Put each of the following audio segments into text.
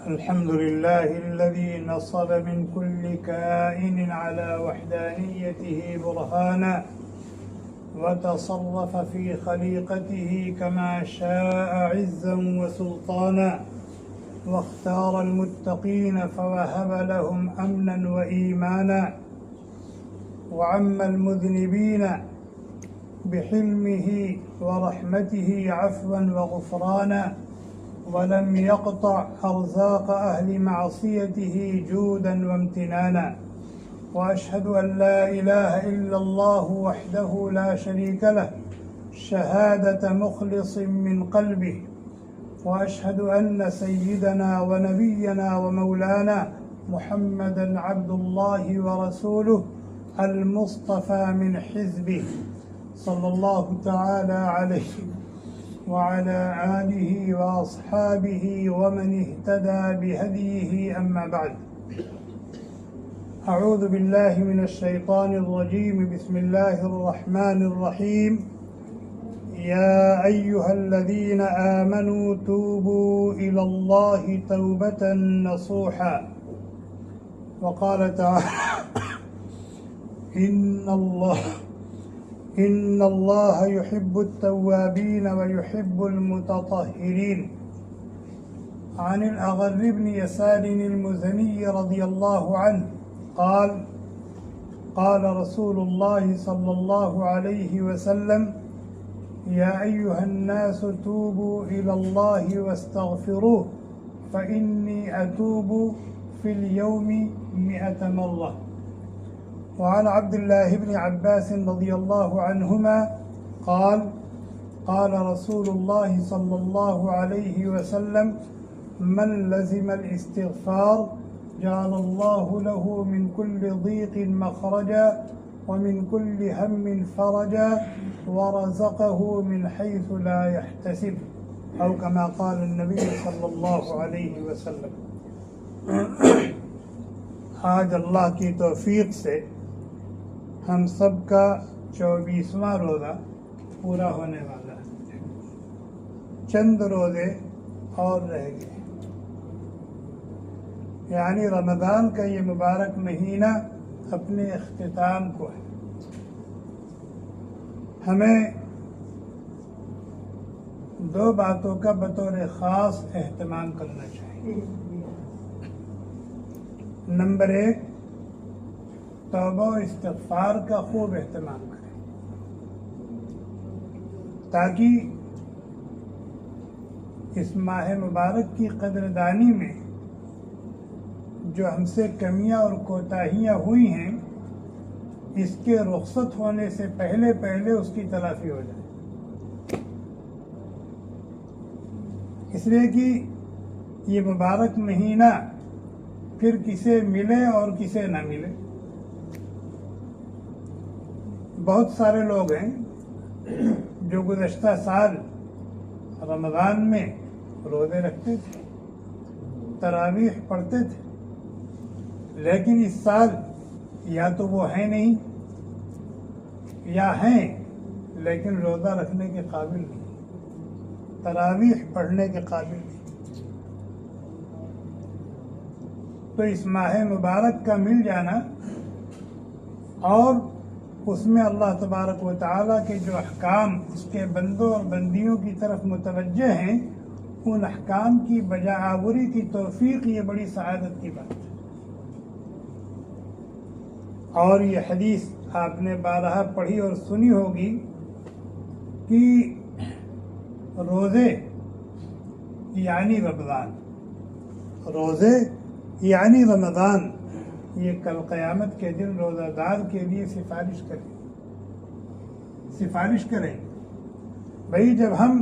الحمد لله الذي نصب من كل كائن على وحدانيته برهانا وتصرف في خليقته كما شاء عزا وسلطانا واختار المتقين فوهب لهم أمنا وإيمانا وعم المذنبين بحلمه ورحمته عفوا وغفرانا ولم يقطع أرزاق أهل معصيته جودا وامتنانا وأشهد أن لا إله إلا الله وحده لا شريك له شهادة مخلص من قلبه وأشهد أن سيدنا ونبينا ومولانا محمدا عبد الله ورسوله المصطفى من حزبه صلى الله تعالى عليه وعلى آله وأصحابه ومن اهتدى بهديه أما بعد أعوذ بالله من الشيطان الرجيم بسم الله الرحمن الرحيم يا أيها الذين آمنوا توبوا إلى الله توبة نصوحا وقال تعالى إن الله يحب التوابين ويحب المتطهرين. عن الأغر بن يسار المزني رضي الله عنه قال قال رسول الله صلى الله عليه وسلم يا أيها الناس توبوا إلى الله واستغفروه فإني أتوب في اليوم 100 مرة. وعن عبد الله بن عباس رضي الله عنهما قال قال رسول الله صلى الله عليه وسلم من لزم الاستغفار جعل الله له من كل ضيق مخرجا ومن كل هم فرجا ورزقه من حيث لا يحتسب أو كما قال النبي صلى الله عليه وسلم. آج اللہ کی توفیق سے ہم سب کا 24واں روزہ پورا ہونے والا ہے. چند روزے اور رہ گئے، یعنی رمضان کا یہ مبارک مہینہ اپنے اختتام کو ہے. ہمیں 2 باتوں کا بطور خاص اہتمام کرنا چاہیے. نمبر 1، توبہ و استغفار کا خوب اہتمام کریں تاکہ اس ماہ مبارک کی قدردانی میں جو ہم سے کمیاں اور کوتاہیاں ہوئی ہیں اس کے رخصت ہونے سے پہلے اس کی تلافی ہو جائے. اس لیے کہ یہ مبارک مہینہ پھر کسے ملے اور کسے نہ ملے. بہت سارے لوگ ہیں جو گزشتہ سال رمضان میں روزے رکھتے تھے، تراویح پڑھتے تھے، لیکن اس سال یا تو وہ ہیں نہیں یا ہیں لیکن روزہ رکھنے کے قابل نہیں، تراویح پڑھنے کے قابل نہیں. تو اس ماہ مبارک کا مل جانا اور اس میں اللہ تبارک و تعالیٰ کے جو احکام اس کے بندوں اور بندیوں کی طرف متوجہ ہیں ان احکام کی بجاآوری کی توفیق یہ بڑی سعادت کی بات ہے. اور یہ حدیث آپ نے بارہا پڑھی اور سنی ہوگی کہ روزے یعنی رمضان، روزے یعنی رمضان یہ کل قیامت کے دن روزہ دار کے لیے سفارش کریں. بھئی جب ہم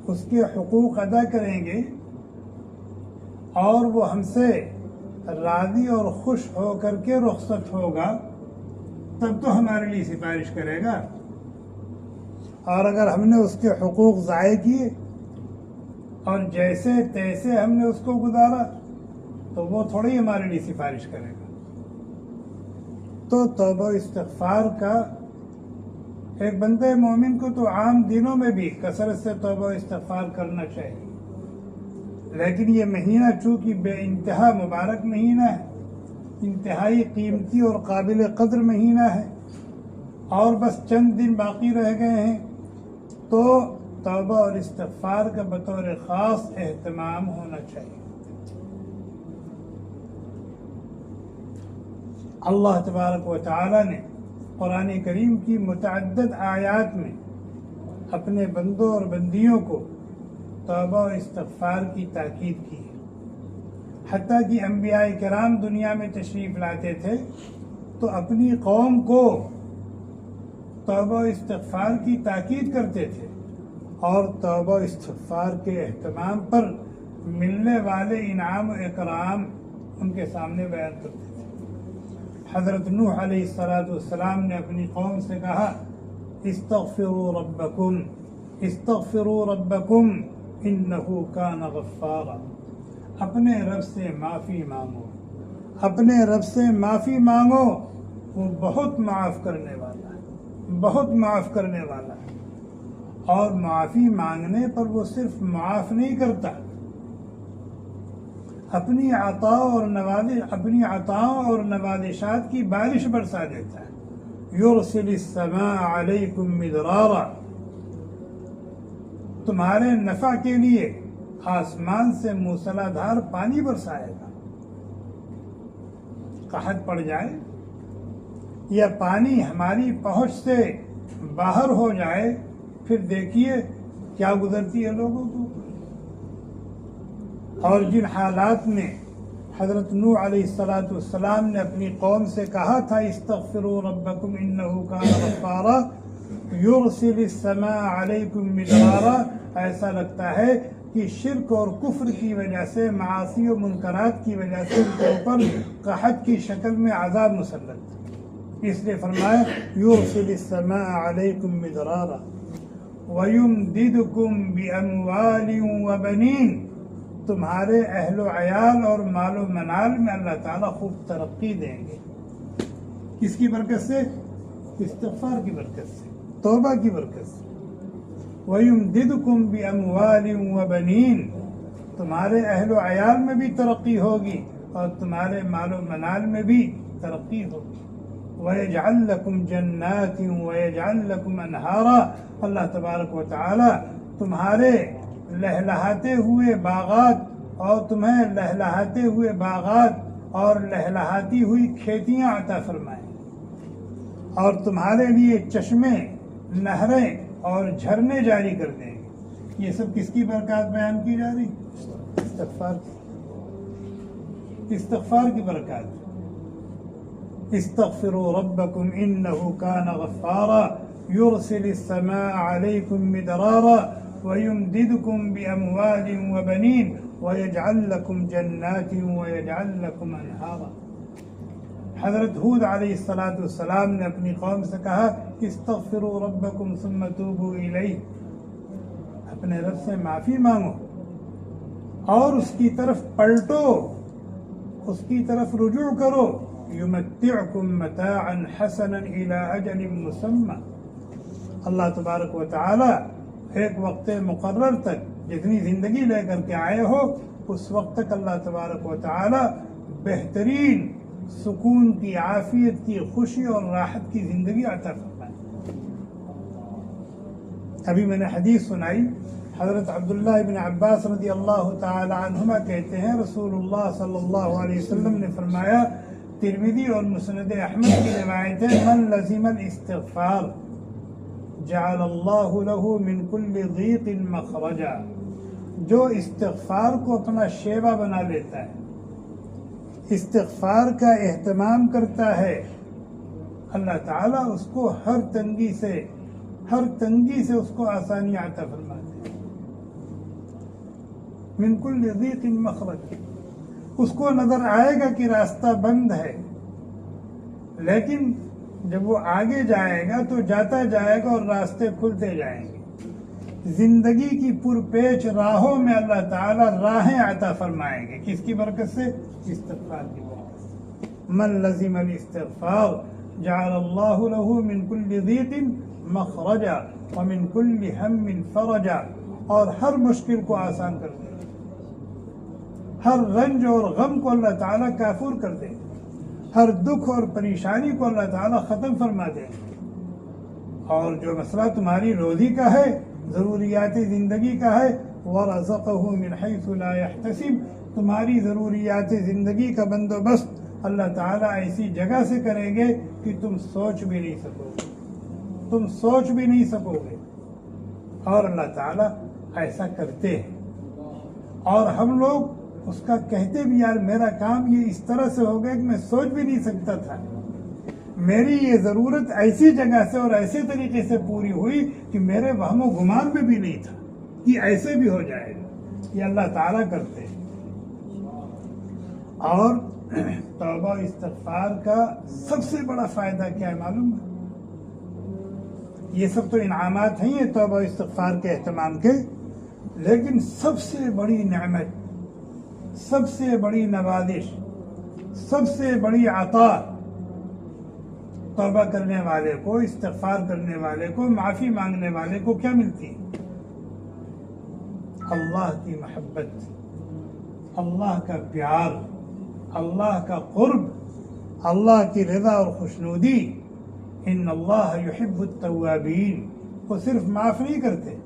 اس کے حقوق ادا کریں گے اور وہ ہم سے راضی اور خوش ہو کر کے رخصت ہوگا تب تو ہمارے لیے سفارش کرے گا. اور اگر ہم نے اس کے حقوق ضائع کیے اور جیسے تیسے ہم نے اس کو گزارا تو وہ تھوڑی ہمارے لیے سفارش کرے گا. تو توبہ استغفار کا ایک بندے مومن کو تو عام دنوں میں بھی کثرت سے توبہ استغفار کرنا چاہیے. لیکن یہ مہینہ چونکہ بے انتہا مبارک مہینہ ہے، انتہائی قیمتی اور قابل قدر مہینہ ہے، اور بس چند دن باقی رہ گئے ہیں، تو توبہ اور استغفار کا بطور خاص اہتمام ہونا چاہیے۔ اللہ تبارک و تعالی نے قرآن کریم کی متعدد آیات میں اپنے بندوں اور بندیوں کو توبہ اور استغفار کی تاکید کی ہے۔ حتیٰ کہ انبیاء کرام دنیا میں تشریف لاتے تھے تو اپنی قوم کو توبہ و استغفار کی تاکید کرتے تھے، اور توبہ و استغفار کے اہتمام پر ملنے والے انعام و اکرام ان کے سامنے بیان کرتے تھے۔ حضرت نوح علیہ السلام نے اپنی قوم سے کہا، استغفروا ربکم استغفروا ربکم انہ کان غفارا، اپنے رب سے معافی مانگو، اپنے رب سے معافی مانگو، وہ بہت معاف کرنے والا ہے، بہت معاف کرنے والا ہے۔ اور معافی مانگنے پر وہ صرف معاف نہیں کرتا، اپنی عطاؤں اور نوازشات کی بارش برسا دیتا ہے۔ یرسل السماء علیکم مدرارا، تمہارے نفع کے لیے آسمان سے موسلادھار پانی برسائے گا۔ قحط پڑ جائے یا پانی ہماری پہنچ سے باہر ہو جائے، پھر دیکھیے کیا گزرتی ہے لوگوں کو۔ اور جن حالات میں حضرت نوح علیہ السلام نے اپنی قوم سے کہا تھا، استغفروا ربکم انہ کان غفارا یرسل السماء علیکم مدرارا، ایسا لگتا ہے کہ شرک اور کفر کی وجہ سے، معاصی و منکرات کی وجہ سے ان کے اوپر قحط کی شکل میں عذاب مسلط، اس لیے فرمایا یرسل السماء علیکم مدرارا وَيُمْدِدُكُمْ بِأَمْوَالٍ وَبَنِينَ، تمہارے اہل و عیال اور مال و منال میں اللہ تعالیٰ خوب ترقی دیں گے۔ کس کی برکت سے؟ استغفار کی برکت سے، توبہ کی برکت سے۔ وَيُمْدِدُكُمْ بِأَمْوَالٍ وَبَنِينَ، تمہارے اہل و عیال میں بھی ترقی ہوگی اور تمہارے مال و منال میں بھی ترقی ہوگی۔ وَيَجْعَلْ لَكُمْ جَنَّاتٍ وَيَجْعَلْ لَكُمْ أَنْهَارًا، اللہ تبارک و تعالی تمہارے لہلہاتے ہوئے باغات اور تمہیں لہلہاتے ہوئے باغات اور لہلہاتی ہوئی کھیتیاں عطا فرمائیں، اور تمہارے لیے چشمے، نہریں اور جھرنے جاری کر دیں گے۔ یہ سب کس کی برکات بیان کی جا رہی؟ استغفار کی برکات۔ استغفروا ربکم انہ کان غفارا یرسل السماء علیکم مدرارا وَيُمْدِدُكُمْ بِأَمْوَالٍ وَبَنِينَ وَيَجْعَلْ لَكُمْ جَنَّاتٍ وَيَجْعَلْ لَكُمْ أَنْهَارًا۔ حضرت ہود علیہ السلام نے اپنی قوم سے کہا، استغفروا ربکم ثم توبوا الیہ، اپنے رب سے معافی مانگو اور اس کی طرف پلٹو، اس کی طرف رجوع کرو۔ یمتعکم متاعا حسنا الی اجل مسمى، اللہ تبارک و تعالی ایک وقت مقرر تک، جتنی زندگی لے کر کے آئے ہو اس وقت تک اللہ تبارک و تعالی بہترین سکون کی، عافیت کی، خوشی اور راحت کی زندگی عطا فرمائے۔ ابھی میں نے حدیث سنائی، حضرت عبداللہ ابن عباس رضی اللہ تعالی عنہما کہتے ہیں، رسول اللہ صلی اللہ علیہ وسلم نے فرمایا، ترمذی اور مسند احمد کی روایت ہے، من لزم الاستغفار جعل اللہ له من كل ضیق مخرجا، جو استغفار کو اپنا شیوا بنا لیتا ہے، استغفار کا اہتمام کرتا ہے، اللہ تعالیٰ اس کو ہر تنگی سے اس کو آسانی عطا فرماتے ہیں۔ من كل ضیق مخرج، اس کو نظر آئے گا کہ راستہ بند ہے، لیکن جب وہ آگے جائے گا تو جاتا جائے گا اور راستے کھلتے جائیں گے۔ زندگی کی پرپیچ راہوں میں اللہ تعالیٰ راہیں عطا فرمائیں گے، کس کی برکت سے؟ استغفار کی برکت سے۔ من لزم الاستغفار جعل اللہ له من كل ضیق مخرجا ومن كل ہم فرجا، اور ہر مشکل کو آسان کر دے گا۔ ہر رنج اور غم کو اللہ تعالیٰ کافور کر دے، ہر دکھ اور پریشانی کو اللہ تعالیٰ ختم فرما دے، اور جو مسئلہ تمہاری روزی کا ہے، ضروریات زندگی کا ہے، وَرَزَقَهُ مِنْ حَيْثُ لَا يَحْتَسِبُ، تمہاری ضروریات زندگی کا بندوبست اللہ تعالیٰ ایسی جگہ سے کریں گے کہ تم سوچ بھی نہیں سکو گے، تم سوچ بھی نہیں سکو گے، اور اللہ تعالیٰ ایسا کرتے ہیں۔ اور ہم لوگ اس کا کہتے بھی یار میرا کام یہ اس طرح سے ہو گیا کہ میں سوچ بھی نہیں سکتا تھا، میری یہ ضرورت ایسی جگہ سے اور ایسے طریقے سے پوری ہوئی کہ میرے وہم و گمان میں بھی نہیں تھا کہ ایسے بھی ہو جائے گا۔ یہ اللہ تعالیٰ کرتے ہیں۔ اور توبہ و استغفار کا سب سے بڑا فائدہ کیا ہے معلوم ہے؟ یہ سب تو انعامات ہیں یہ توبہ و استغفار کے اہتمام کے، لیکن سب سے بڑی نعمت، سب سے بڑی نوازش، سب سے بڑی عطا توبہ کرنے والے کو، استغفار کرنے والے کو، معافی مانگنے والے کو کیا ملتی ہے؟ اللہ کی محبت، اللہ کا پیار، اللہ کا قرب، اللہ کی رضا اور خوشنودی۔ ان اللہ یحب التوابین، وہ صرف معاف نہیں کرتے،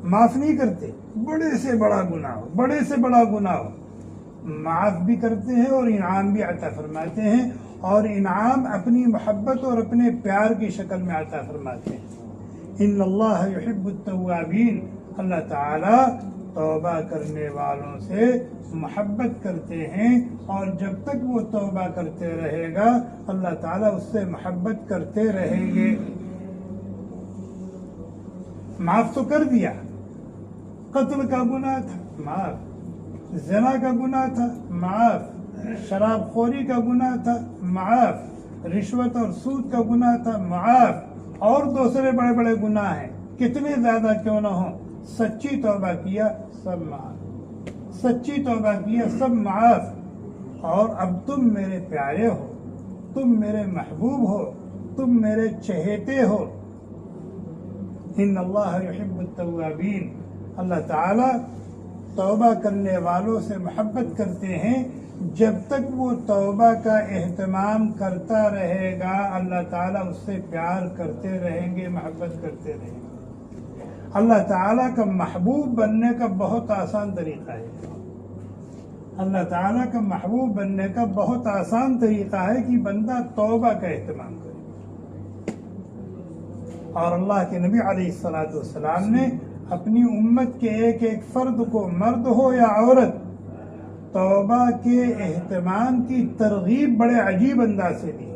معاف نہیں کرتے، بڑے سے بڑا گناہ ہو، بڑے سے بڑا گناہ ہو معاف بھی کرتے ہیں اور انعام بھی عطا فرماتے ہیں، اور انعام اپنی محبت اور اپنے پیار کی شکل میں عطا فرماتے ہیں۔ ان اللہ یحب التوابین، اللہ تعالیٰ توبہ کرنے والوں سے محبت کرتے ہیں، اور جب تک وہ توبہ کرتے رہے گا اللہ تعالیٰ اس سے محبت کرتے رہیں گے۔ معاف تو کر دیا، قتل کا گناہ تھا معاف، زنا کا گناہ تھا معاف، شراب خوری کا گناہ تھا معاف، رشوت اور سود کا گناہ تھا معاف، اور دوسرے بڑے بڑے گناہ ہیں کتنے زیادہ کیوں نہ ہوں، سچی توبہ کیا سب معاف، سچی توبہ کیا سب معاف۔ اور اب تم میرے پیارے ہو، تم میرے محبوب ہو، تم میرے چہیتے ہو۔ ان اللہ یحب التوابین، اللہ تعالیٰ توبہ کرنے والوں سے محبت کرتے ہیں۔ جب تک وہ توبہ کا اہتمام کرتا رہے گا اللہ تعالیٰ اس سے پیار کرتے رہیں گے، محبت کرتے رہیں گے۔ اللہ تعالیٰ کا محبوب بننے کا بہت آسان طریقہ ہے، اللہ تعالیٰ کا محبوب بننے کا بہت آسان طریقہ ہے کہ بندہ توبہ کا اہتمام کرے۔ اور اللہ کے نبی علیہ السلام نے اپنی امت کے ایک ایک فرد کو، مرد ہو یا عورت، توبہ کے اہتمام کی ترغیب بڑے عجیب انداز سے دی،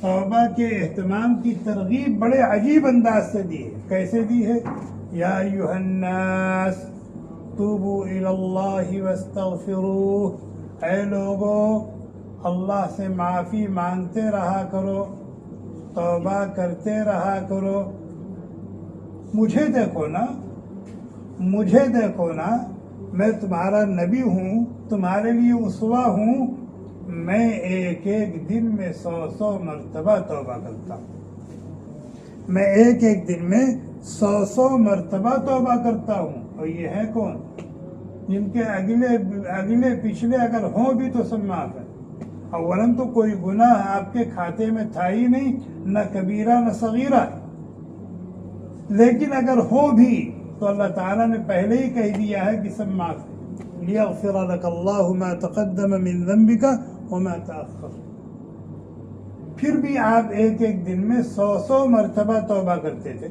توبہ کے اہتمام کی ترغیب بڑے عجیب انداز سے دی ہے۔ کیسے دی ہے؟ یا ایھا الناس توبوا الی اللہ واستغفروہ، اے لوگو اللہ سے معافی مانگتے رہا کرو، توبہ کرتے رہا کرو۔ مجھے دیکھو نا، مجھے دیکھو نا، میں تمہارا نبی ہوں، تمہارے لیے اسوہ ہوں، میں ایک ایک دن میں 100 مرتبہ توبہ کرتا ہوں، میں ایک ایک دن میں 100 مرتبہ توبہ کرتا ہوں۔ اور یہ ہے کون؟ جن کے اگلے پچھلے اگر ہوں بھی تو سب معاف ہے۔ اولاً تو کوئی گناہ آپ کے کھاتے میں تھا ہی نہیں، نہ کبیرہ نہ صغیرہ، لیکن اگر ہو بھی تو اللہ تعالیٰ نے پہلے ہی کہہ دیا ہے کہ سب معاف ہے۔ لیغفر لک اللہ ما تقدم من ذنبک وما تأخر۔ پھر بھی آپ ایک ایک دن میں 100 مرتبہ توبہ کرتے تھے۔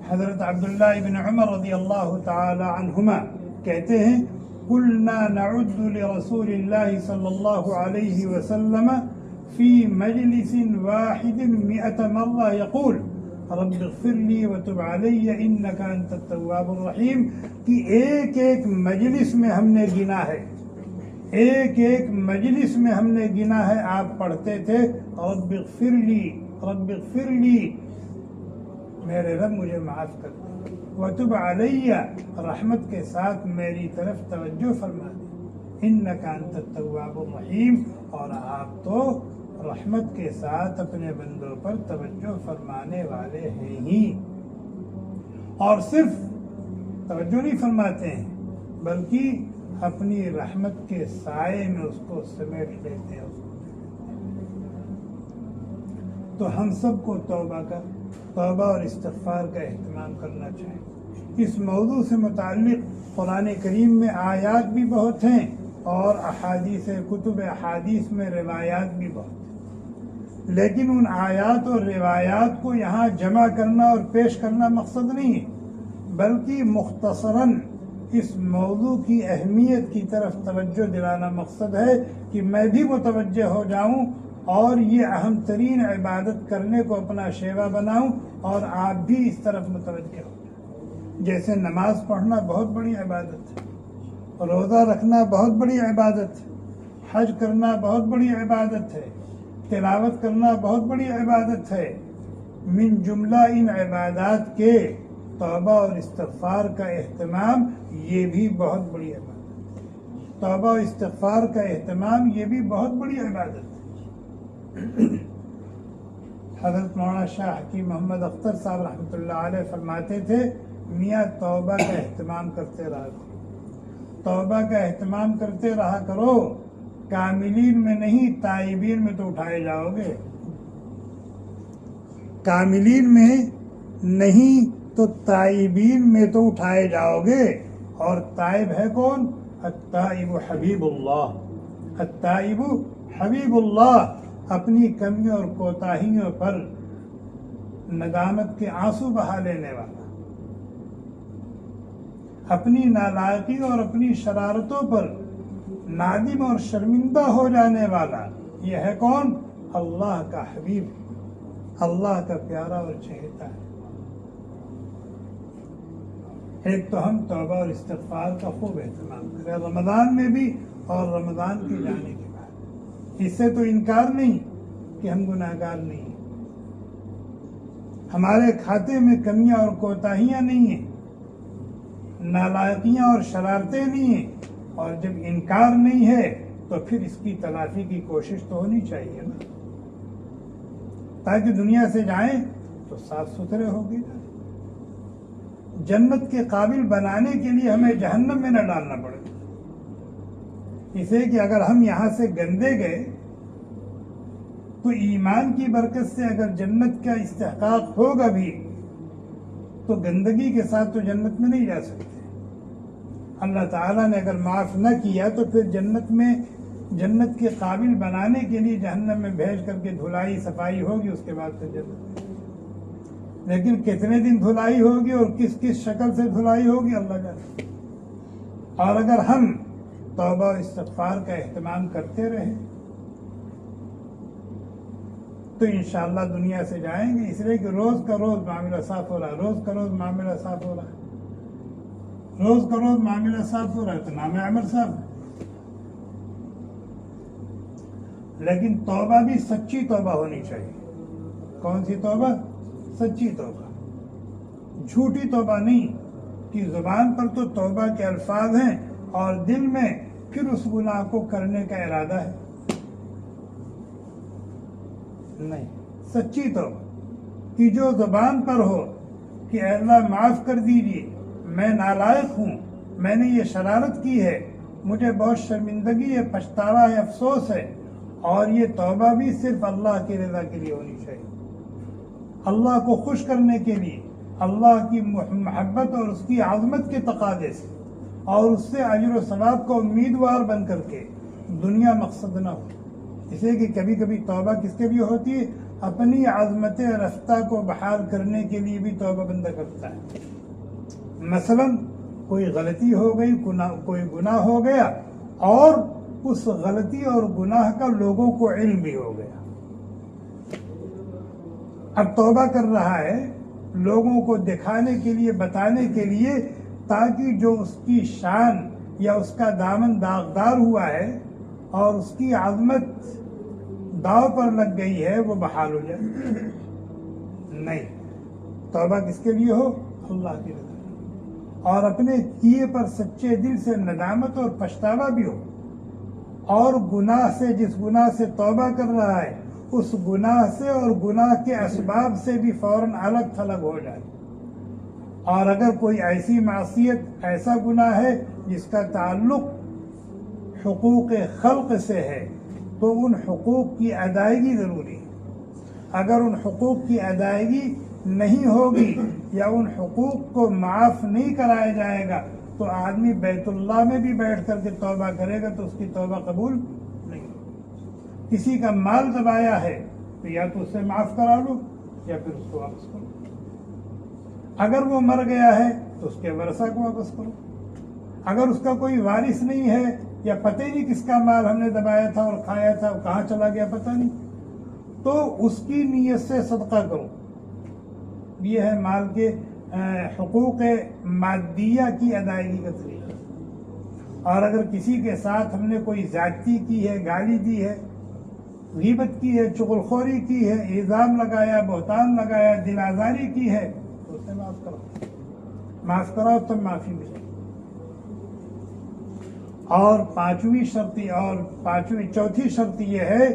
حضرت عبداللہ ابن عمر رضی اللہ تعالی عنہما کہتے ہیں قلنا نعد لرسول اللہ صلی اللہ علیہ وسلم فی مجلس واحد 100 مرہ یقول رب اغفر لی وتب علی انک انت التواب الرحیم، کہ ایک ایک مجلس میں ہم نے گنا ہے، ایک ایک مجلس میں ہم نے گنا ہے، آپ پڑھتے تھے رب اغفر لی، رب اغفر لی، میرے رب مجھے معاف کر دے، وتب علی، رحمت کے ساتھ میری طرف توجہ فرما دے، انک انت التواب الرحیم، اور آپ تو رحمت کے ساتھ اپنے بندوں پر توجہ فرمانے والے ہیں ہی۔ اور صرف توجہ نہیں فرماتے ہیں، بلکہ اپنی رحمت کے سائے میں اس کو سمیٹ لیتے ہیں۔ تو ہم سب کو توبہ اور استغفار کا اہتمام کرنا چاہیے۔ اس موضوع سے متعلق قرآن کریم میں آیات بھی بہت ہیں اور کتب احادیث میں روایات بھی بہت ہیں، لیکن ان آیات اور روایات کو یہاں جمع کرنا اور پیش کرنا مقصد نہیں ہے، بلکہ مختصراً اس موضوع کی اہمیت کی طرف توجہ دلانا مقصد ہے کہ میں بھی متوجہ ہو جاؤں اور یہ اہم ترین عبادت کرنے کو اپنا شیوا بناؤں اور آپ بھی اس طرف متوجہ ہو جائیں۔ جیسے نماز پڑھنا بہت بڑی عبادت ہے، روزہ رکھنا بہت بڑی عبادت ہے، حج کرنا بہت بڑی عبادت ہے، تلاوت کرنا بہت بڑی عبادت ہے۔ من جملہ ان عبادات کے توبہ اور استغفار کا اہتمام یہ بھی بہت بڑی عبادت ہے۔ توبہ اور استغفار کا اہتمام یہ بھی بہت بڑی عبادت ہے۔ حضرت مولانا شاہ حکیم محمد اختر صاحب رحمۃ اللہ علیہ فرماتے تھے، میاں توبہ کا اہتمام کرتے رہا کرو، توبہ کا اہتمام کرتے رہا کرو، کاملین میں نہیں تائبین میں تو اٹھائے جاؤ گے، کاملین میں نہیں تو تائبین میں تو اٹھائے جاؤ گے۔ اور تائب ہے کون؟ التائب حبیب اللہ، التائب حبیب اللہ، اپنی کمیوں اور کوتاہیوں پر ندامت کے آنسو بہا لینے والا، اپنی نالائقی اور اپنی شرارتوں پر نادم اور شرمندہ ہو جانے والا، یہ ہے کون؟ اللہ کا حبیب، اللہ کا پیارا اور چہیتا ہے۔ ایک تو ہم توبہ اور استغفار کا خوب اہتمام کریں، رمضان میں بھی اور رمضان کے جانے کے بعد۔ اس سے تو انکار نہیں کہ ہم گناہگار نہیں ہیں، ہمارے کھاتے میں کمیاں اور کوتاہیاں نہیں ہیں، نالائقیاں اور شرارتیں نہیں ہیں، اور جب انکار نہیں ہے تو پھر اس کی تلافی کی کوشش تو ہونی چاہیے نا، تاکہ دنیا سے جائیں تو صاف ستھرے ہوگی۔ جنت کے قابل بنانے کے لیے ہمیں جہنم میں نہ ڈالنا پڑے، اسے کہ اگر ہم یہاں سے گندے گئے تو ایمان کی برکت سے اگر جنت کا استحقاق ہوگا بھی تو گندگی کے ساتھ تو جنت میں نہیں جا سکتے۔ اللہ تعالیٰ نے اگر معاف نہ کیا تو پھر جنت کے قابل بنانے کے لیے جہنم میں بھیج کر کے دھلائی صفائی ہوگی، اس کے بعد پھر جنت میں۔ لیکن کتنے دن دھلائی ہوگی اور کس کس شکل سے دھلائی ہوگی اللہ جانے۔ اور اگر ہم توبہ و استغفار کا اہتمام کرتے رہے تو انشاءاللہ دنیا سے جائیں گے، اس لیے کہ روز کا روز معاملہ صاف ہو رہا ہے، روز کا روز معاملہ صاف ہو رہا ہے، روز کا روز معاملہ صاف ہو رہا ہے تو نام عمل صاف ہے۔ لیکن توبہ بھی سچی توبہ ہونی چاہیے۔ کون سی توبہ؟ سچی توبہ، جھوٹی توبہ نہیں کہ زبان پر تو توبہ کے الفاظ ہیں اور دل میں پھر اس گناہ کو کرنے کا ارادہ ہے، نہیں۔ سچی توبہ کہ جو زبان پر ہو کہ اے اللہ معاف کر دیجیے، میں نالائق ہوں، میں نے یہ شرارت کی ہے، مجھے بہت شرمندگی ہے، پچھتاوا ہے، افسوس ہے، اور یہ توبہ بھی صرف اللہ کی رضا کے لیے ہونی چاہیے، اللہ کو خوش کرنے کے لیے، اللہ کی محبت اور اس کی عظمت کے تقاضے سے، اور اس سے اجر و ثواب کا امیدوار بن کر کے، دنیا مقصد نہ ہو۔ اس لیے کہ کبھی کبھی توبہ کس کے لیے ہوتی ہے؟ اپنی عظمت رفتہ کو بحال کرنے کے لیے بھی توبہ بندہ کرتا ہے۔ مثلا کوئی غلطی ہو گئی، کوئی گناہ ہو گیا، اور اس غلطی اور گناہ کا لوگوں کو علم بھی ہو گیا، اب توبہ کر رہا ہے لوگوں کو دکھانے کے لیے، بتانے کے لیے، تاکہ جو اس کی شان یا اس کا دامن داغدار ہوا ہے اور اس کی عظمت داؤ پر لگ گئی ہے وہ بحال ہو جائے۔ نہیں، توبہ کس کے لیے ہو؟ اللہ کی رضا، اور اپنے کیے پر سچے دل سے ندامت اور پچھتاوا بھی ہو، اور گناہ سے، جس گناہ سے توبہ کر رہا ہے اس گناہ سے اور گناہ کے اسباب سے بھی فوراً الگ تھلگ ہو جائے، اور اگر کوئی ایسی معصیت، ایسا گناہ ہے جس کا تعلق حقوق خلق سے ہے تو ان حقوق کی ادائیگی ضروری ہے۔ اگر ان حقوق کی ادائیگی نہیں ہوگی یا ان حقوق کو معاف نہیں کرایا جائے گا تو آدمی بیت اللہ میں بھی بیٹھ کر کے توبہ کرے گا تو اس کی توبہ قبول نہیں ہوگی۔ کسی کا مال دبایا ہے تو یا تو اسے معاف کرا لو یا پھر اس کو واپس کرو۔ اگر وہ مر گیا ہے تو اس کے ورثہ کو واپس کرو۔ اگر اس کا کوئی وارث نہیں ہے یا پتہ نہیں کس کا مال ہم نے دبایا تھا اور کھایا تھا، کہاں چلا گیا پتہ نہیں، تو اس کی نیت سے صدقہ کرو۔ یہ ہے مال کے حقوق مادیہ کی ادائیگی کا طریقہ۔ اور اگر کسی کے ساتھ ہم نے کوئی زیادتی کی ہے، گالی دی ہے، غیبت کی ہے، چغلخوری کی ہے، الزام لگایا، بہتان لگایا، دل آزاری کی ہے تو اسے معاف کرو، معاف کراؤ تب معافی ملے۔ اور چوتھی شرط یہ ہے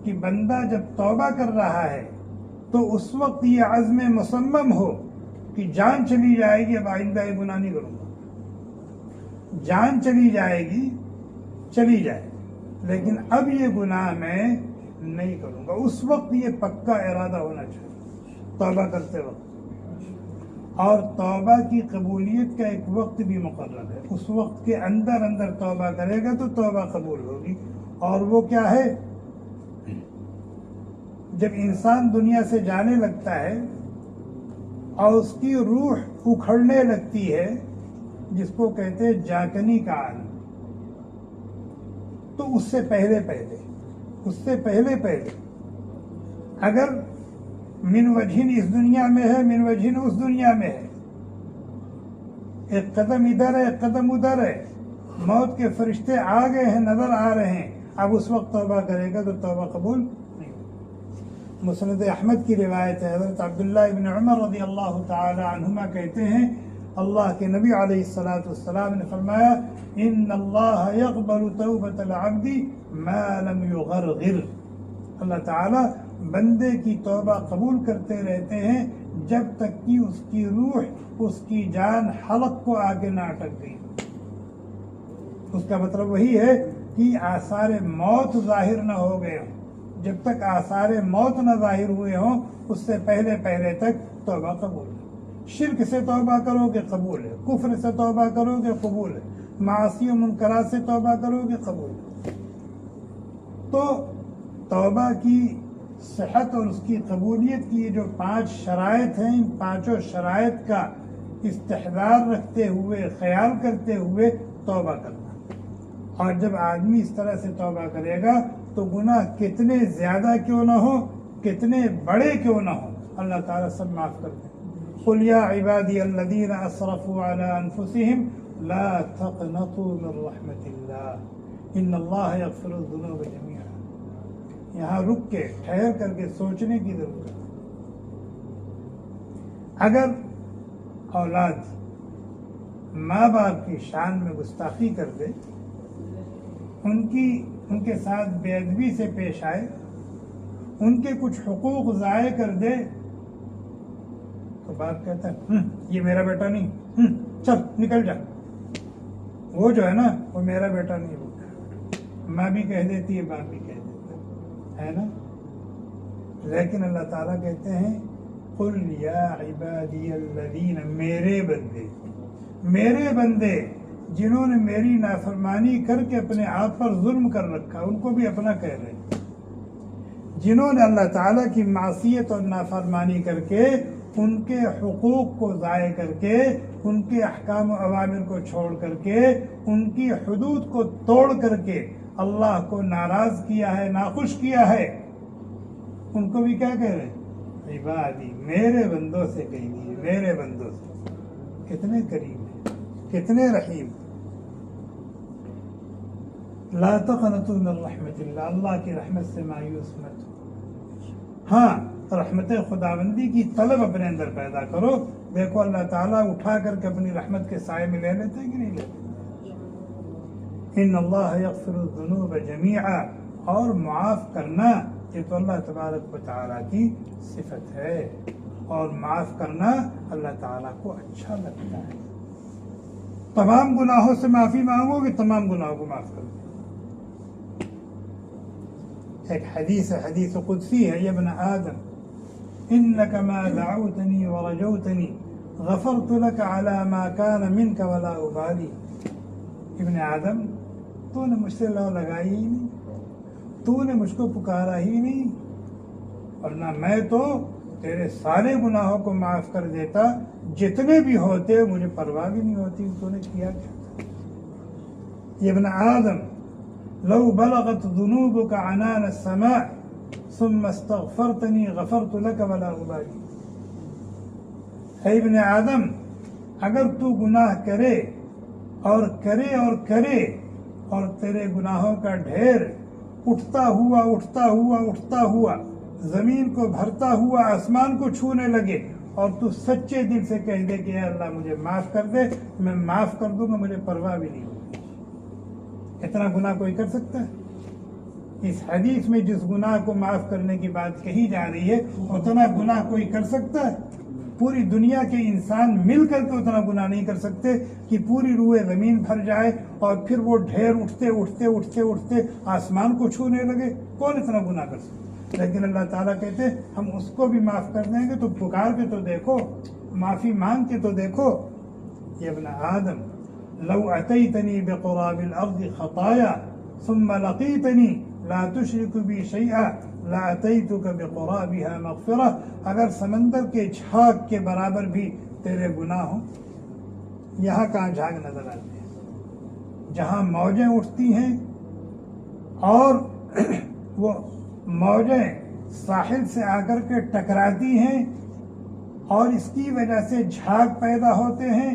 کہ بندہ جب توبہ کر رہا ہے تو اس وقت یہ عزم مصمم ہو کہ جان چلی جائے گی اب آئندہ یہ گناہ نہیں کروں گا۔ جان چلی جائے گی، چلی جائے، لیکن اب یہ گناہ میں نہیں کروں گا۔ اس وقت یہ پکا ارادہ ہونا چاہیے توبہ کرتے وقت۔ اور توبہ کی قبولیت کا ایک وقت بھی مقرر ہے، اس وقت کے اندر توبہ کرے گا تو توبہ قبول ہوگی۔ اور وہ کیا ہے؟ جب انسان دنیا سے جانے لگتا ہے اور اس کی روح اکھڑنے لگتی ہے، جس کو کہتے ہیں جاکنی کا عالم، تو اس سے پہلے اگر من وجہن اس دنیا میں ہے، من وجہن اس دنیا میں ہے، ایک قدم ادھر ہے ایک قدم ادھر ہے، موت کے فرشتے آ گئے ہیں، نظر آ رہے ہیں، اب اس وقت توبہ کرے گا تو توبہ قبول نہیں ہوگی۔ مسند احمد کی روایت ہے، حضرت عبداللہ ابن عمر رضی اللہ تعالی عنہما کہتے ہیں اللہ کے نبی علیہ السلام نے فرمایا ان اللہ یقبل توبۃ العبد ما لم یغرغر، اللہ تعالی بندے کی توبہ قبول کرتے رہتے ہیں جب تک کہ اس کی روح، اس کی جان حلق کو آگے نہ اٹک گئی۔ اس کا مطلب وہی ہے کہ آثار موت ظاہر نہ ہو گئے ہوں۔ جب تک آثار موت نہ ظاہر ہوئے ہوں اس سے پہلے تک توبہ قبول ہے۔ شرک سے توبہ کرو گے قبول ہے، کفر سے توبہ کرو گے قبول ہے، معاصی و منکرات سے توبہ کرو گے قبول ہے۔ تو توبہ کی صحت اور اس کی قبولیت کی یہ جو 5 شرائط ہیں، ان 5 شرائط کا استحضار رکھتے ہوئے، خیال کرتے ہوئے توبہ کرنا۔ اور جب آدمی اس طرح سے توبہ کرے گا تو گناہ کتنے زیادہ کیوں نہ ہو، کتنے بڑے کیوں نہ ہو، اللہ تعالیٰ سب معاف کر دیں۔ قل یا عبادی الذین اسرفوا علی انفسہم لا تقنطوا من رحمت اللہ ان اللہ یغفر الذنوب جميعا۔ یہاں رک کے ٹھہر کر کے سوچنے کی ضرورت ہے۔ اگر اولاد ماں باپ کی شان میں گستاخی کر دے، ان کے ساتھ بے ادبی سے پیش آئے، ان کے کچھ حقوق ضائع کر دے تو باپ کہتا ہے یہ میرا بیٹا نہیں، چل نکل جا۔ وہ جو ہے نا وہ میرا بیٹا نہیں ہوتا۔ ماں بھی کہہ دیتی ہے، باپ بھی کہہ دیتا ہے نا۔ لیکن اللہ تعالیٰ کہتے ہیں قل یا عبادی الذین، میرے بندے جنہوں نے میری نافرمانی کر کے اپنے آپ پر ظلم کر رکھا، ان کو بھی اپنا کہہ رہے ہیں، جنہوں نے اللہ تعالیٰ کی معصیت اور نافرمانی کر کے، ان کے حقوق کو ضائع کر کے، ان کے احکام و اوامر کو چھوڑ کر کے، ان کی حدود کو توڑ کر کے اللہ کو ناراض کیا ہے، ناخوش کیا ہے، ان کو بھی کیا کہہ رہے ہیں؟ عبادی، میرے بندوں سے کہیں گے، میرے بندوں سے۔ کتنے کریم ہیں، کتنے رحیم۔ لا تقنطوا من رحمت اللہ، اللہ کی رحمت سے مایوس مت ہو۔ ہاں، رحمت خداوندی کی طلب اپنے اندر پیدا کرو۔ دیکھو اللہ تعالیٰ اٹھا کر کے اپنی رحمت کے سائے میں لے لیتے ہیں کہ نہیں لیتے؟ ان اللہ یغفر الذنوب جميعا، اور معاف کرنا یہ تو اللہ تبارک و تعالیٰ کی صفت ہے۔ اور معاف کرنا اللہ تعالیٰ کو اچھا لگتا ہے. تمام گناہوں سے معافی مانگو گے تمام گناہوں کو معاف کر دو. ایک حدیث ہے، حدیث قدسی ہے، یا ابن آدم انک ما دعوتنی ورجوتنی غفرت لك على ما كان منك ولا ابالی. ابن آدم تو نے مجھ سے لو لگائی ہی نہیں، تو نے مجھ کو پکارا ہی نہیں، اور نہ میں تو تیرے سارے گناہوں کو معاف کر دیتا، جتنے بھی ہوتے مجھے پرواہ بھی نہیں ہوتی، تو نے کیا کیا. یہ ابن آدم لو بلغت ذنوبك عنان السماء ثم استغفرتنی غفرت لك ولا ابالی. اے ابن آدم، اگر تو گناہ کرے اور کرے اور کرے اور تیرے گناہوں کا ڈھیر اٹھتا ہوا اٹھتا ہوا اٹھتا ہوا زمین کو بھرتا ہوا آسمان کو چھونے لگے، اور تو سچے دل سے کہہ دے کہ اے اللہ مجھے معاف کر دے، میں معاف کر دوں گا، مجھے پرواہ بھی نہیں ہوگی. اتنا گناہ کوئی کر سکتا ہے؟ اس حدیث میں جس گناہ کو معاف کرنے کی بات کہی جا رہی ہے اتنا گناہ کوئی کر سکتا ہے؟ پوری دنیا کے انسان مل کر کے اتنا گناہ نہیں کر سکتے کہ پوری روئے زمین بھر جائے اور پھر وہ ڈھیر اٹھتے اٹھتے اٹھتے اٹھتے آسمان کو چھونے لگے. کون اتنا گناہ کر سکتا؟ لیکن اللہ تعالیٰ کہتے ہیں ہم اس کو بھی معاف کر دیں گے، تو پکار کے تو دیکھو، معافی مانگ کے تو دیکھو. یا ابن آدم لو اتیتنی بقراب الارض خطایا ثم لقیتنی لا تشرک بی شیئا لاتیتک بقرابها مغفرہ. اگر سمندر کے جھاگ کے برابر بھی تیرے گناہ ہوں، یہاں کہاں جھاگ نظر آتے ہیں، جہاں موجیں اٹھتی ہیں اور وہ موجیں ساحل سے آ کر کے ٹکراتی ہیں اور اس کی وجہ سے جھاگ پیدا ہوتے ہیں،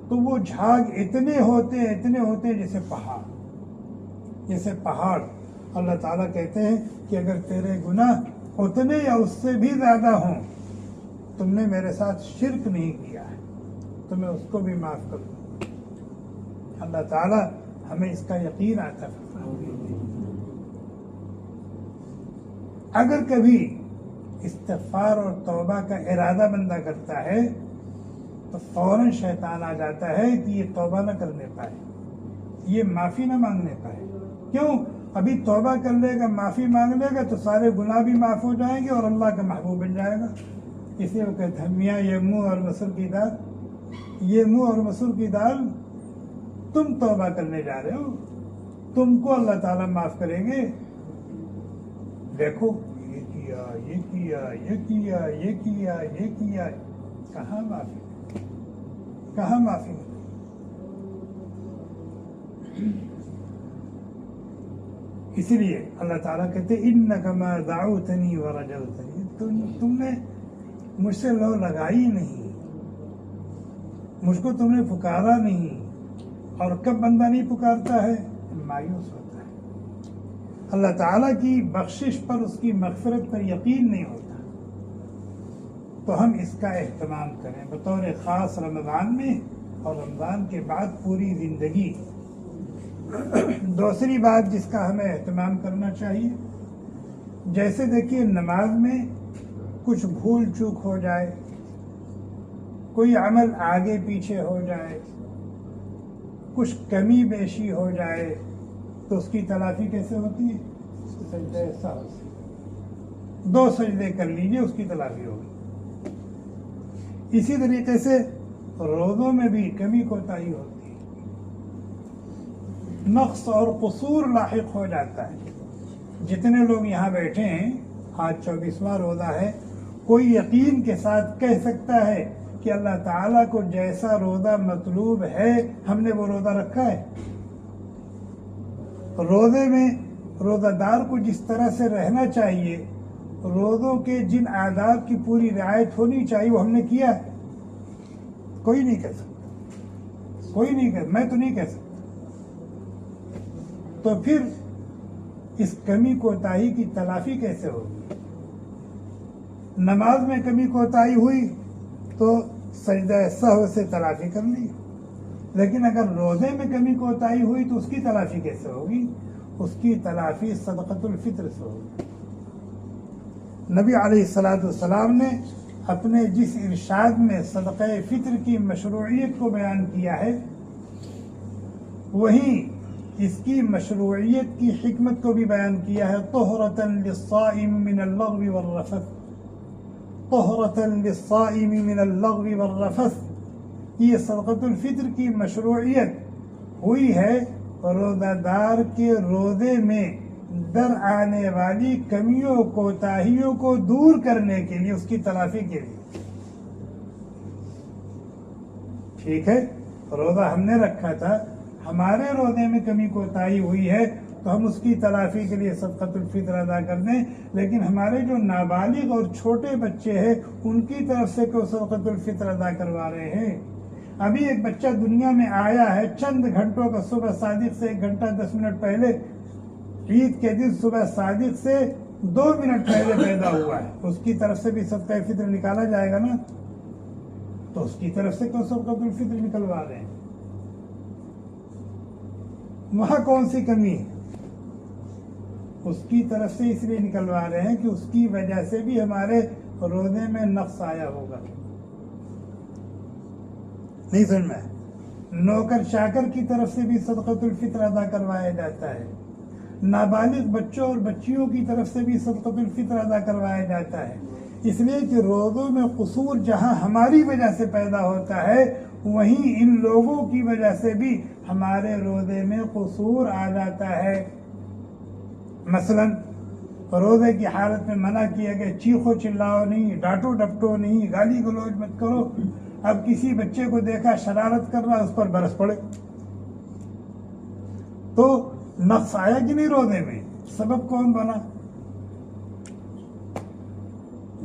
تو وہ جھاگ اتنے ہوتے جیسے پہاڑ. اللہ تعالیٰ کہتے ہیں کہ اگر تیرے گناہ اتنے یا اس سے بھی زیادہ ہوں، تم نے میرے ساتھ شرک نہیں کیا ہے، تو میں اس کو بھی معاف کر دوں. اللہ تعالیٰ ہمیں اس کا یقین عطا فرمائے. اگر کبھی استغفار اور توبہ کا ارادہ بندہ کرتا ہے تو فوراً شیطان آ جاتا ہے کہ یہ توبہ نہ کرنے پائے، یہ معافی نہ مانگنے پائے. کیوں؟ ابھی توبہ کر لے گا، معافی مانگ لے گا تو سارے گناہ بھی معاف ہو جائیں گے اور اللہ کا محبوب بن جائے گا. اس لیے وہ کہتے ہیں میاں یہ منہ اور مسر کی دال، یہ منہ اور مسر کی دال، تم توبہ کرنے جا رہے ہو، تم کو اللہ تعالیٰ معاف کریں گے. دیکھو یہ کیا یہ کیا یہ کیا یہ کیا یہ کیا، کہاں معافی، کہاں معافی. اسی لیے اللہ تعالیٰ کہتے انک ما دعوتنی ورجوتنی، تم نے مجھ سے لو لگائی نہیں، مجھ کو تم نے پکارا نہیں. اور کب بندہ نہیں پکارتا ہے؟ مایوس ہوتا ہے، اللہ تعالیٰ کی بخشش پر، اس کی مغفرت پر یقین نہیں ہوتا. تو ہم اس کا اہتمام کریں بطور خاص رمضان میں اور رمضان کے بعد پوری زندگی. دوسری بات جس کا ہمیں اہتمام کرنا چاہیے، جیسے دیکھیے نماز میں کچھ بھول چوک ہو جائے، کوئی عمل آگے پیچھے ہو جائے، کچھ کمی بیشی ہو جائے، تو اس کی تلافی کیسے ہوتی ہے؟ سجدہ سہو سے 2 سجدے کر لیجئے، اس کی تلافی ہوگی. اسی طریقے سے روزوں میں بھی کمی کوتاہی ہوتی ہے، نقص اور قصور لاحق ہو جاتا ہے. جتنے لوگ یہاں بیٹھے ہیں، آج 24واں روزہ ہے، کوئی یقین کے ساتھ کہہ سکتا ہے کہ اللہ تعالیٰ کو جیسا روزہ مطلوب ہے ہم نے وہ روزہ رکھا ہے؟ روزے میں روزہ دار کو جس طرح سے رہنا چاہیے، روزوں کے جن آداب کی پوری رعایت ہونی چاہیے وہ ہم نے کیا ہے؟ کوئی نہیں کہہ سکتا، کوئی نہیں کہہ، میں تو نہیں کہہ سکتا. تو پھر اس کمی کوتاہی کی تلافی کیسے ہوگی؟ نماز میں کمی کوتاہی ہوئی تو سجدہ سہو سے تلافی کر لی، لیکن اگر روزے میں کمی کوتاہی ہوئی تو اس کی تلافی کیسے ہوگی؟ اس کی تلافی صدقۃ الفطر سے ہوگی. نبی علیہ الصلوۃ والسلام نے اپنے جس ارشاد میں صدقہ فطر کی مشروعیت کو بیان کیا ہے، وہیں اس کی مشروعیت کی حکمت کو بھی بیان کیا ہے. طہرۃ للصائم من اللغو والرفث، طہرۃ للصائم من اللغو والرفث. یہ صدقۃ الفطر کی مشروعیت ہوئی ہے روزہ دار کے روزے میں در آنے والی کمیوں کوتاہیوں کو دور کرنے کے لیے، اس کی تلافی کے لیے. ٹھیک ہے، روزہ ہم نے رکھا تھا، ہمارے روزے میں کمی کوتاہی ہوئی ہے تو ہم اس کی تلافی کے لیے صدقۃ الفطر ادا کر دیں. لیکن ہمارے جو نابالغ اور چھوٹے بچے ہیں ان کی طرف سے کوئی صدقۃ الفطر ادا کروا رہے ہیں. ابھی ایک بچہ دنیا میں آیا ہے، چند گھنٹوں کا، صبح صادق سے 1 گھنٹہ 10 منٹ پہلے، عید کے دن صبح صادق سے 2 منٹ پہلے پیدا ہوا ہے، اس کی طرف سے بھی صدقہ فطر نکالا جائے گا نا. تو اس کی طرف سے کوئی صدقۃ الفطر نکلوا رہے ہیں، وہاں کون سی کمی ہے؟ اس کی طرف سے اس لیے نکلوا رہے ہیں کہ اس کی وجہ سے بھی ہمارے روزے میں نقص آیا ہوگا. نہیں سمجھ میں؟ نوکر چاکر کی طرف سے بھی صدقۃ الفطر ادا کروایا جاتا ہے، نابالغ بچوں اور بچیوں کی طرف سے بھی صدقۃ الفطر ادا کروایا جاتا ہے. اس لیے کہ روزوں میں قصور جہاں ہماری وجہ سے پیدا ہوتا ہے، وہیں ان لوگوں کی وجہ سے بھی ہمارے روزے میں قصور آ جاتا ہے. مثلا روزے کی حالت میں منع کیا گیا چیخو چلاؤ نہیں، ڈانٹو ڈپٹو نہیں، گالی گلوچ مت کرو. اب کسی بچے کو دیکھا شرارت کر رہا، اس پر برس پڑے تو نقص آیا کہ نہیں روزے میں؟ سبب کون بنا؟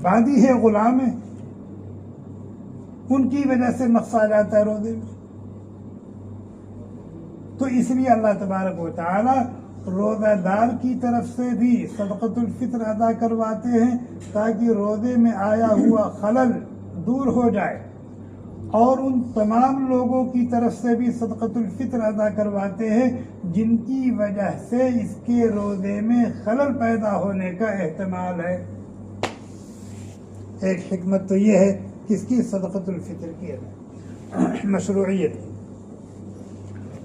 باندی ہے، غلام ہے، ان کی وجہ سے نقص آ جاتا ہے روزے میں. تو اس لیے اللہ تبارک و تعالی روزہ دار کی طرف سے بھی صدقۃ الفطر ادا کرواتے ہیں تاکہ روزے میں آیا ہوا خلل دور ہو جائے، اور ان تمام لوگوں کی طرف سے بھی صدقۃ الفطر ادا کرواتے ہیں جن کی وجہ سے اس کے روزے میں خلل پیدا ہونے کا احتمال ہے. ایک حکمت تو یہ ہے کہ اس کی صدقۃ الفطر کی مشروعیت.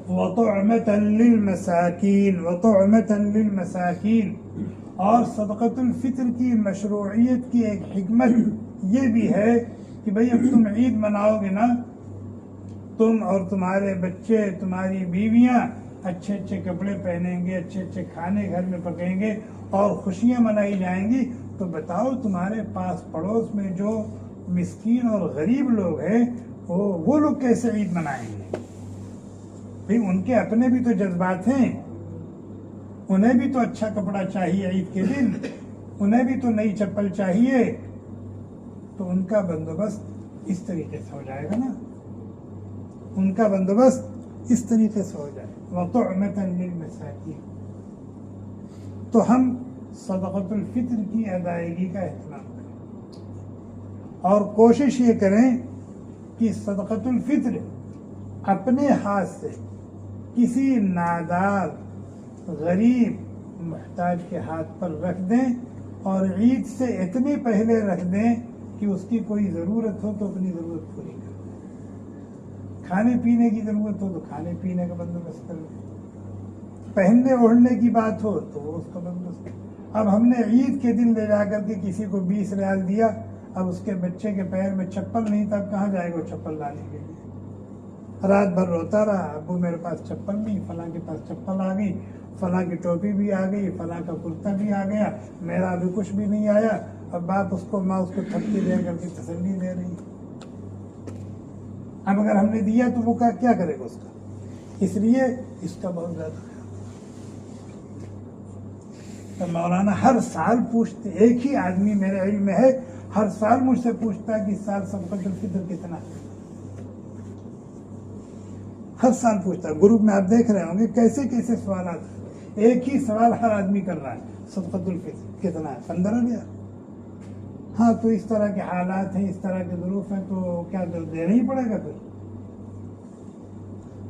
وَطُعْمَةً لِلْمَسَاكِينَ وَطُعْمَةً لِلْمَسَاكِينَ. اور صدقۃ الفطر کی مشروعیت کی ایک حکمت یہ بھی ہے کہ بھئی اب تم عید مناؤ گے نا، تم اور تمہارے بچے، تمہاری بیویاں اچھے اچھے کپڑے پہنیں گے، اچھے اچھے کھانے گھر میں پکیں گے اور خوشیاں منائی جائیں گی. تو بتاؤ تمہارے پاس پڑوس میں جو مسکین اور غریب لوگ ہیں وہ لوگ کیسے عید منائیں گے؟ بھئی ان کے اپنے بھی تو جذبات ہیں، انہیں بھی تو اچھا کپڑا چاہیے عید کے دن، انہیں بھی تو نئی چپل چاہیے. تو ان کا بندوبست اس طریقے سے ہو جائے گا نا، ان کا بندوبست اس طریقے سے ہو جائے. وَطُعْمَةً لِلْمَسَاكِينَ. تو ہم صدقۃ الفطر کی ادائیگی کا اہتمام کریں اور کوشش یہ کریں کہ صدقۃ الفطر اپنے ہاتھ سے کسی نادار، غریب، محتاج کے ہاتھ پر رکھ دیں، اور عید سے اتنے پہلے رکھ دیں کہ اس کی کوئی ضرورت ہو تو اپنی ضرورت پوری کر دیں، کھانے پینے کی ضرورت ہو تو کھانے پینے کا بندوبست کر دیں، پہننے اوڑھنے کی بات ہو تو وہ اس کا بندوبست. اب ہم نے عید کے دن لے جا کر کے کسی کو 20 ریال دیا، اب اس کے بچے کے پیر میں چپل نہیں تھا، اب کہاں جائے گا وہ چپل لانے کے لیے؟ رات بھر روتا رہا، ابو میرے پاس چپل نہیں، فلاں کے پاس چپل آ گئی، فلاں کی ٹوپی بھی آ گئی، فلاں کا کرتا بھی آ گیا، میرا ابھی کچھ بھی نہیں آیا. اب باپ اس کو، ماں اس کو تھپکی دے کر کے تسلی دے رہی. اب اگر ہم نے دیا تو وہ کیا کرے گا اس کا؟ اس لیے اس کا بہت زیادہ. تو مولانا ہر سال پوچھتے، ایک ہی آدمی میرے علم میں ہے ہر سال مجھ سے پوچھتا ہے کہ اس سال صدقۃ الفطر کتنا ہے. ہر سال پوچھتا ہے. گروپ میں آپ دیکھ رہے ہوں گے کیسے کیسے سوالات، ایک ہی سوال ہر آدمی کر رہا ہے، صدقۃ الفطر کتنا ہے؟ 15,000. ہاں تو اس طرح کے حالات ہیں، اس طرح کے ظروف ہیں، تو کیا دینا ہی پڑے گا پھر.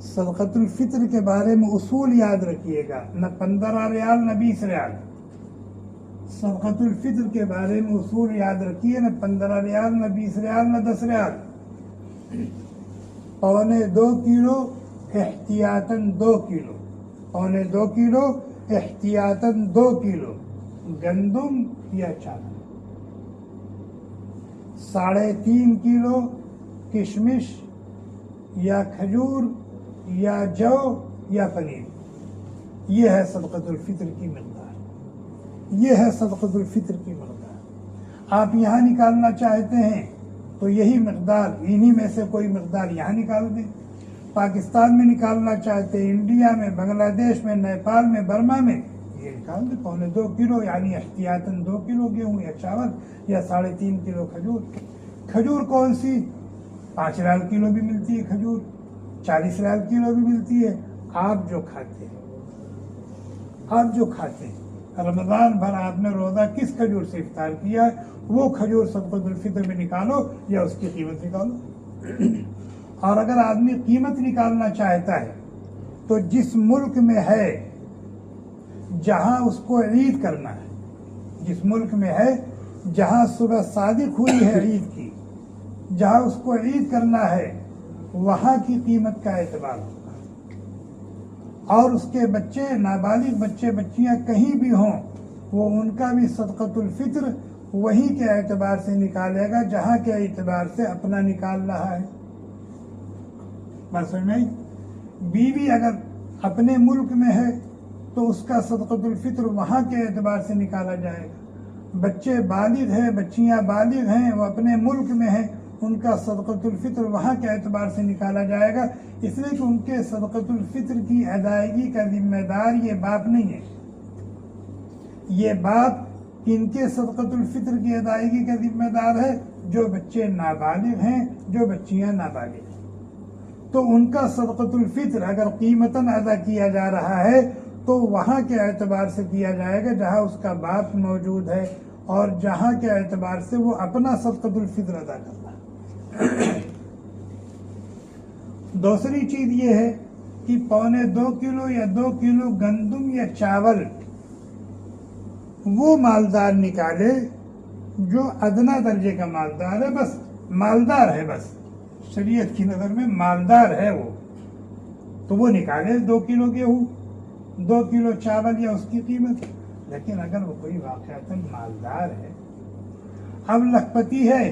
صدقۃ الفطر کے بارے میں اصول یاد رکھیے گا، نہ 15 ریال نہ 20 ریال. صدقۃ الفطر کے بارے میں اصول یاد رکھیے، نہ 15 ریال، نہ 20 ریال، نہ 10 ریال، 2.25 کلو احتیاطاً 2 کلو، 2.25 کلو احتیاطاً 2 کلو گندم یا چاول، 3.5 کلو کشمش یا کھجور یا جو یا پنیر۔ یہ ہے صدقۃ الفطر کی مقدار، یہ ہے صدقۃ الفطر کی مقدار۔ آپ یہاں نکالنا چاہتے ہیں تو یہی مقدار، انہی میں سے کوئی مقدار یہاں نکال دیں۔ پاکستان میں نکالنا چاہتے ہیں، انڈیا میں، بنگلہ دیش میں، نیپال میں، برما میں، یہ نکال دیں 2.25 کلو، یعنی احتیاطاً 2 کلو گیہوں یا چاول یا 3.5 کلو کھجور۔ کھجور کون سی؟ 5 ریال کلو بھی ملتی ہے کھجور، 40 ریال کلو بھی ملتی ہے۔ آپ جو کھاتے ہیں، آپ جو کھاتے ہیں، رمضان بھر آپ نے روزہ کس کھجور سے افطار کیا ہے، وہ کھجور صدقۃ الفطر میں نکالو یا اس کی قیمت نکالو۔ اور اگر آدمی قیمت نکالنا چاہتا ہے تو جس ملک میں ہے جہاں اس کو عید کرنا ہے، جس ملک میں ہے جہاں صبح صادق ہوئی ہے عید کی، جہاں اس کو عید کرنا ہے، وہاں کی قیمت کا اعتبار ہوگا۔ اور اس کے بچے، نابالغ بچے بچیاں کہیں بھی ہوں، وہ ان کا بھی صدقۃ الفطر وہیں کے اعتبار سے نکالے گا جہاں کے اعتبار سے اپنا نکال رہا ہے۔ بات سمجھ میں؟ بیوی اگر اپنے ملک میں ہے تو اس کا صدقۃ الفطر وہاں کے اعتبار سے نکالا جائے گا۔ بچے بالغ ہیں، بچیاں بالغ ہیں، وہ اپنے ملک میں ہیں، ان کا صدقۃ الفطر وہاں کے اعتبار سے نکالا جائے گا، اس لیے کہ ان کے صدقۃ الفطر کی ادائیگی کا ذمہ دار یہ باپ نہیں ہے۔ یہ باپ ان کے صدقۃ الفطر کی ادائیگی کا ذمہ دار ہے جو بچے نابالغ ہیں، جو بچیاں نابالغ ہیں۔ تو ان کا صدقۃ الفطر اگر قیمتاً ادا کیا جا رہا ہے تو وہاں کے اعتبار سے کیا جائے گا جہاں اس کا باپ موجود ہے، اور جہاں کے اعتبار سے وہ اپنا صدقۃ الفطر ادا کر رہا ہے۔ دوسری چیز یہ ہے کہ 2.25 کلو یا 2 کلو گندم یا چاول وہ مالدار نکالے جو ادنا درجے کا مالدار ہے، بس مالدار ہے، بس شریعت کی نظر میں مالدار ہے وہ، تو وہ نکالے 2 کلو گیہوں، 2 کلو چاول یا اس کی قیمت۔ لیکن اگر وہ کوئی واقعتاً مالدار ہے، اب لکھپتی ہے،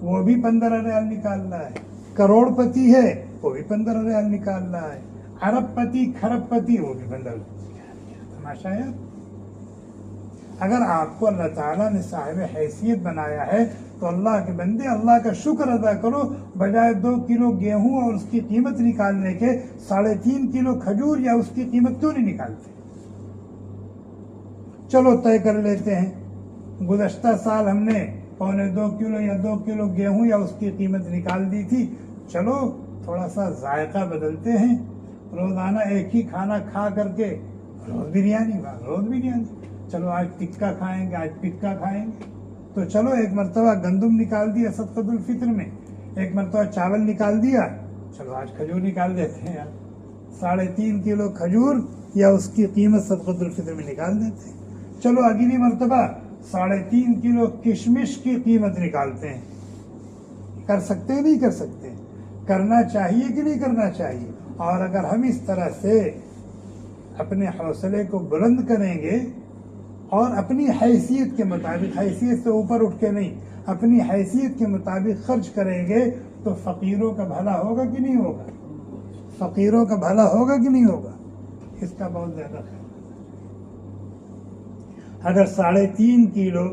وہ بھی 15 ریال نکال رہا ہے، کروڑ پتی ہے، وہ بھی 15 ریال نکال رہا ہے، ارب پتی، کھرب پتی، وہ بھی 15 ریال۔ تماشا ہے۔ اگر آپ کو اللہ تعالیٰ نے صاحب حیثیت بنایا ہے تو اللہ کے بندے اللہ کا شکر ادا کرو، بجائے 2 کلو گیہوں اور اس کی قیمت نکالنے کے 3.5 کلو کھجور یا اس کی قیمت کیوں نہیں نکالتے؟ چلو طے کر لیتے ہیں، گزشتہ سال ہم نے 2.25 کلو یا 2 کلو گیہوں یا اس کی قیمت نکال دی تھی، چلو تھوڑا سا ذائقہ بدلتے ہیں، روزانہ ایک ہی کھانا کھا کر کے روز بریانی، چلو آج ٹکا کھائیں گے، آج پکا کھائیں گے، تو چلو ایک مرتبہ گندم نکال دیا صدقۃ الفطر میں، ایک مرتبہ چاول نکال دیا، چلو آج کھجور نکال دیتے ہیں، 3.5 کلو کھجور یا اس کی قیمت صدقۃ الفطر میں نکال دیتے ہیں، چلو اگلی مرتبہ 3.5 کلو کشمش کی قیمت نکالتے ہیں۔ کر سکتے ہیں نہیں کر سکتے؟ کرنا چاہیے کہ نہیں کرنا چاہیے؟ اور اگر ہم اس طرح سے اپنے حوصلے کو بلند کریں گے اور اپنی حیثیت کے مطابق، حیثیت سے اوپر اٹھ کے نہیں، اپنی حیثیت کے مطابق خرچ کریں گے تو فقیروں کا بھلا ہوگا کہ نہیں ہوگا؟ فقیروں کا بھلا ہوگا کہ نہیں ہوگا؟ اس کا بہت زیادہ خیال۔ اگر 3.5 کلو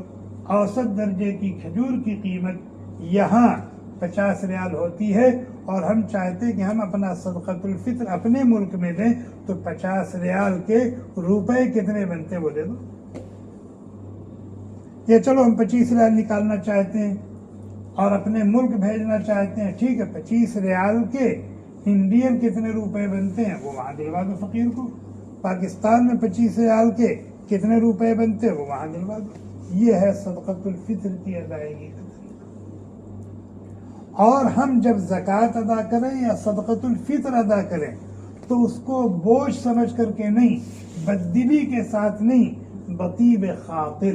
اوسط درجے کی کھجور کی قیمت یہاں 50 ریال ہوتی ہے اور ہم چاہتے کہ ہم اپنا صدقۃ الفطر اپنے ملک میں دیں تو 50 ریال کے روپے کتنے بنتے وہ دے دو، یا چلو ہم 25 ریال نکالنا چاہتے ہیں اور اپنے ملک بھیجنا چاہتے ہیں، ٹھیک ہے، 25 ریال کے انڈین کتنے روپے بنتے ہیں وہ وہاں دلوا دو فقیر کو، پاکستان میں 25 ریال کے کتنے روپے بنتے ہیں وہ وہاں دلوا دو۔ یہ ہے صدقۃ الفطر کی ادائیگی کا طریقہ۔ اور ہم جب زکوٰۃ ادا کریں یا صدقۃ الفطر ادا کریں تو اس کو بوجھ سمجھ کر کے نہیں، بددلی کے ساتھ نہیں، بطیب خاطر،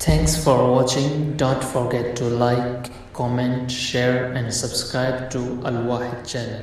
Thanks for watching. Don't forget to like, comment, share and subscribe to Al Wahid channel.